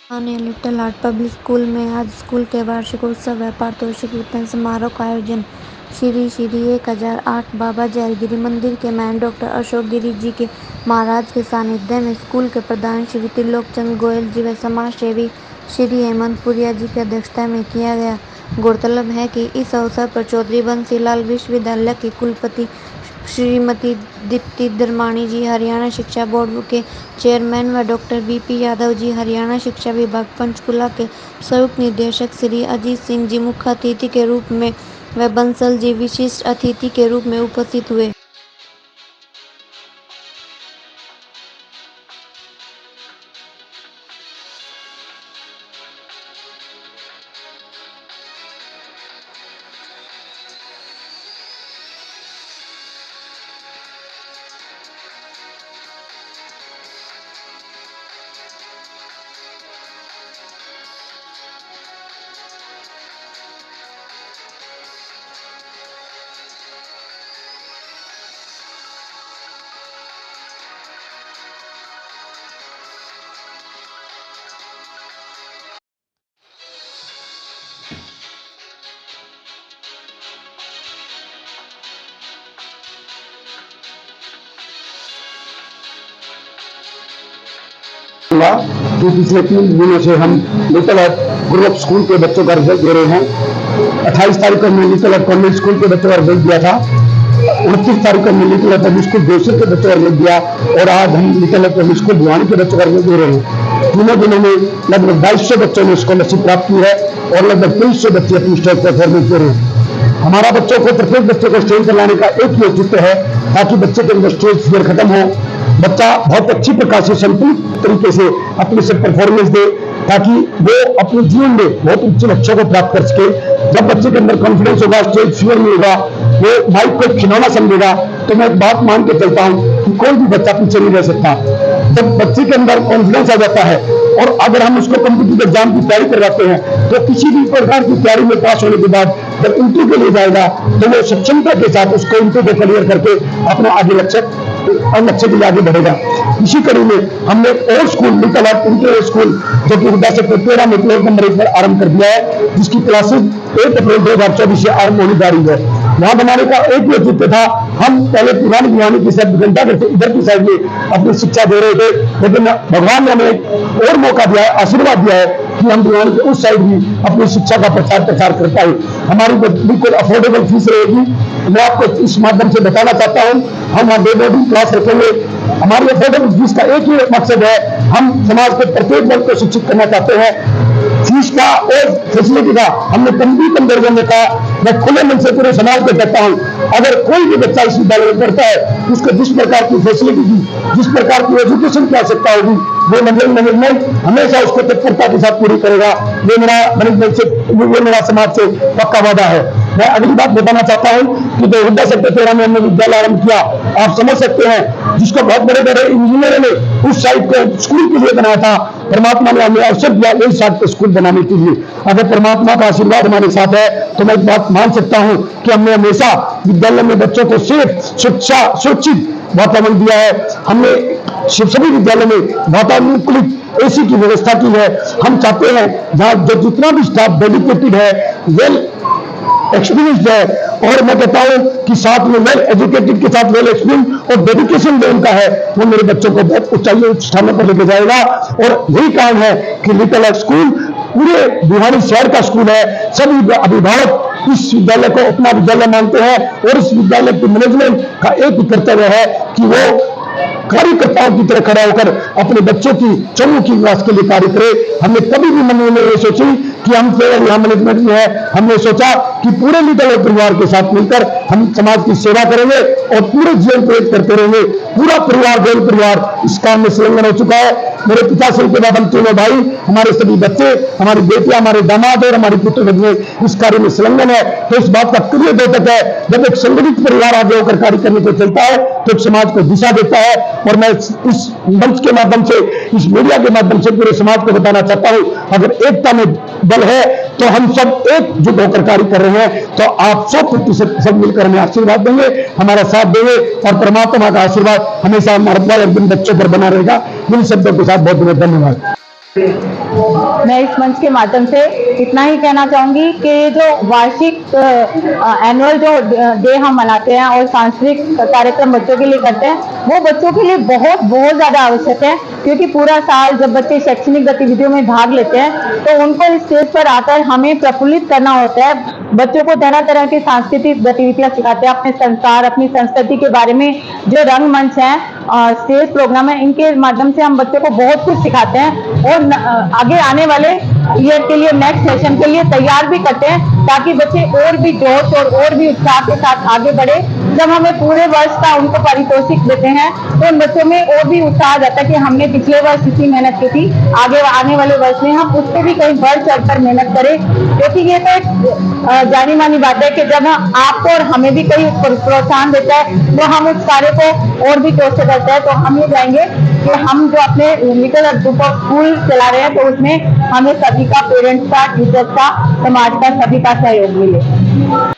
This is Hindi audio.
स्थानीय लिटिल हार्ट पब्लिक स्कूल में आज स्कूल के वार्षिकोत्सव व पारितोषिक वितरण समारोह का आयोजन श्री 1008 बाबा जी हरगिरी मंदिर के महंत डॉक्टर अशोक गिरी जी के महाराज के सानिध्य में स्कूल के प्रधान श्री त्रिलोक चंद गोयल जी व समाज सेवी श्री हेमंत पुरिया जी की अध्यक्षता में किया गया। गौरतलब है कि इस अवसर पर चौधरी बंसीलाल विश्वविद्यालय के कुलपति श्रीमती दीप्ति दरमाणी जी, हरियाणा शिक्षा बोर्ड के चेयरमैन व डॉक्टर बीपी यादव जी, हरियाणा शिक्षा विभाग पंचकुला के संयुक्त निदेशक श्री अजीत सिंह जी मुख्य अतिथि के रूप में व बंसल जी विशिष्ट अतिथि के रूप में उपस्थित हुए। कि पिछले 3 दिनों से हम लिटिल हार्ट ग्रुप स्कूल के बच्चों का रिजल्ट दे रहे हैं। 28 तारीख को हमने लिटिल हार्ट कॉन्वेंट स्कूल के बच्चों का रिजल्ट दिया था। 29 तारीख को हमने little heart public school Devsar के बच्चों का रिजल्ट दिया और आज हम little heart public school Bhiwani के बच्चों का रिजल्ट दे रहे हैं। तीनों दिनों में लगभग 2200 बच्चों ने स्कॉलरशिप प्राप्त की है और लगभग 2300 बच्चे अपनी स्टेज परफॉर्मेंस दे रहे हैं। हमारा बच्चों को, प्रत्येक बच्चे को स्टेज पर लाने का एक ही औचित्य है ताकि बच्चे के अंदर स्टेज फियर खत्म हो, बच्चा बहुत अच्छी प्रकार से संतुलित तरीके से अपने से परफॉर्मेंस दे ताकि वो अपने जीवन में बहुत उच्च लक्ष्यों को प्राप्त कर सके। जब बच्चे के अंदर कॉन्फिडेंस होगा, स्टेज फियर नहीं होगा, वो माइक को खिलौना समझेगा, तो मैं एक बात मान के चलता हूँ कि कोई भी बच्चा पीछे नहीं रह सकता। जब बच्चे के अंदर कॉन्फिडेंस आ जाता है और अगर हम उसको कॉम्पिटिटिव एग्जाम की तैयारी करवाते हैं तो किसी भी प्रकार की तैयारी में पास होने के बाद जब इंटरव्यू के लिए जाएगा तो वो सक्षमता के साथ उसको इंटरव्यू को क्लियर करके अपना आगे लक्ष्य के लिए आगे बढ़ेगा। इसी कड़ी में हमने और school little heart inter school जो कि 13 में फ्लोर नंबर 1 पर आरंभ कर दिया है, जिसकी क्लासेज 1 अप्रैल 2024 से आरंभ होने जा रही है। वहां बनाने का एक ही औचित्य था, हम पहले पुरानी भिवानी की साइड घंटा करते इधर की साइड में अपनी शिक्षा दे रहे थे, लेकिन भगवान ने हमें और मौका दिया है, आशीर्वाद दिया है कि हम भिवानी के उस साइड भी अपनी शिक्षा का प्रचार कर पाए। हमारी बिल्कुल अफोर्डेबल फीस रहेगी। मैं आपको इस माध्यम से बताना चाहता हूँ, हम वहां 2 बोर्डिंग क्लास रखेंगे। हमारी अफोर्डेबल फीस का एक ही मकसद है, हम समाज के प्रत्येक वर्ग को शिक्षित करना चाहते हैं। फीस का और फैसिलिटी का हमने कम दर्जों में कहा। मैं खुले मन से पूरे समाज को कहता हूं, अगर कोई भी बच्चा इस विद्यालय में पढ़ता है, उसको जिस प्रकार की फैसिलिटी की, जिस प्रकार की एजुकेशन की आवश्यकता होगी, वो मैनेजमेंट हमेशा उसको तत्परता के साथ पूरी करेगा। ये मेरा मैनेजमेंट से, ये मेरा समाज से पक्का वादा है। मैं अगली बात बताना चाहता हूं कि 2013 में हमने विद्यालय आरंभ किया। आप समझ सकते हैं, जिसको बहुत बड़े बड़े इंजीनियरों ने उस साइट को स्कूल के लिए बनाया था, परमात्मा ने हमें अवसर दिया इस साइट को स्कूल बनाने के लिए। अगर परमात्मा का आशीर्वाद हमारे साथ है तो मैं एक बात मान सकता हूं कि हमने हमेशा विद्यालय में बच्चों को सेफ, शिक्षा, सुरक्षित वातावरण दिया है। हमने सभी विद्यालय में वातानुकूलित एसी की व्यवस्था की है। हम चाहते हैं जहां जो जितना भी स्टाफ डेडिकेटेड है, वेल एक्सपीरियंस है, और मैं कहता हूं कि साथ में वेल एजुकेटेड के साथ वेल एक्सपीरियंस और डेडिकेशन जो उनका है वो मेरे बच्चों को बहुत ऊंचाई स्थानों पर लेके जाएगा। और यही कारण है कि लिटिल हार्ट स्कूल पूरे भिवानी शहर का स्कूल है। सभी अभिभावक इस विद्यालय को अपना विद्यालय मानते हैं और इस विद्यालय की मैनेजमेंट का एक ही कर्तव्य है कि वो कार्यकर्ताओं की तरह खड़ा होकर अपने बच्चों की चहुमुखी विकास के लिए कार्य करे। हमने कभी भी मन में ये सोची कि हम केवल यहाँ मैनेजमेंट में है, हमने सोचा कि पूरे लिटिल हार्ट परिवार के साथ मिलकर हम समाज की सेवा करेंगे और पूरे जीवन प्रेरित करते रहेंगे। पूरा परिवार, गोल परिवार इस काम में संलग्न हो चुका है। मेरे पिताश्री के बाद हम तीनों भाई, हमारे सभी बच्चे, हमारी बेटियां, हमारे दामाद और हमारी पुत्र बच्चे इस कार्य में संलग्न है। तो इस बात का क्लियर द्योतक है, जब एक संगठित परिवार आगे होकर कार्य करने को चलता है तो एक समाज को दिशा देता है। और मैं इस मंच के माध्यम से, इस मीडिया के माध्यम से पूरे समाज को बताना चाहता हूं, अगर एकता में बल है तो हम सब एकजुट होकर कार्य कर रहे हैं। तो आप 100% सब मिलकर हमें आशीर्वाद देंगे, हमारा साथ देंगे और परमात्मा का आशीर्वाद हमेशा हमारे बच्चों पर बना रहेगा। इन शब्दों के साथ बहुत बहुत धन्यवाद। मैं इस मंच के माध्यम से इतना ही कहना चाहूंगी कि जो वार्षिक एनुअल जो डे हम मनाते हैं और सांस्कृतिक कार्यक्रम बच्चों के लिए करते हैं, वो बच्चों के लिए बहुत बहुत ज्यादा आवश्यक है, क्योंकि पूरा साल जब बच्चे शैक्षणिक गतिविधियों में भाग लेते हैं तो उनको इस स्टेज पर आकर हमें प्रफुल्लित करना होता है। बच्चों को तरह तरह की सांस्कृतिक गतिविधियां सिखाते हैं, अपने संस्कार, अपनी संस्कृति के बारे में। जो रंगमंच है, स्टेज प्रोग्राम है, इनके माध्यम से हम बच्चों को बहुत कुछ सिखाते हैं और आगे आने वाले ईयर के लिए, नेक्स्ट सेशन के लिए तैयार भी करते हैं, ताकि बच्चे और भी जोश और भी उत्साह के साथ आगे बढ़े। जब हमें पूरे वर्ष का उनको पारितोषिक देते हैं तो उन बच्चों में और भी उत्साह आ जाता है कि हमने पिछले वर्ष इतनी मेहनत की थी, आगे आने वाले वर्ष में हम उससे भी कहीं बढ़ चढ़कर मेहनत करें। क्योंकि ये तो एक जानी मानी बात है कि जब आपको और हमें भी कोई प्रोत्साहन देता है तो हम उस कार्य को और भी जोश से करते हैं। तो हम ये चाहेंगे कि हम जो अपने little earth group of school चला रहे हैं, तो उसमें हमें सभी का, पेरेंट्स का, टीचर्स का, समाज का, सभी का सहयोग मिले।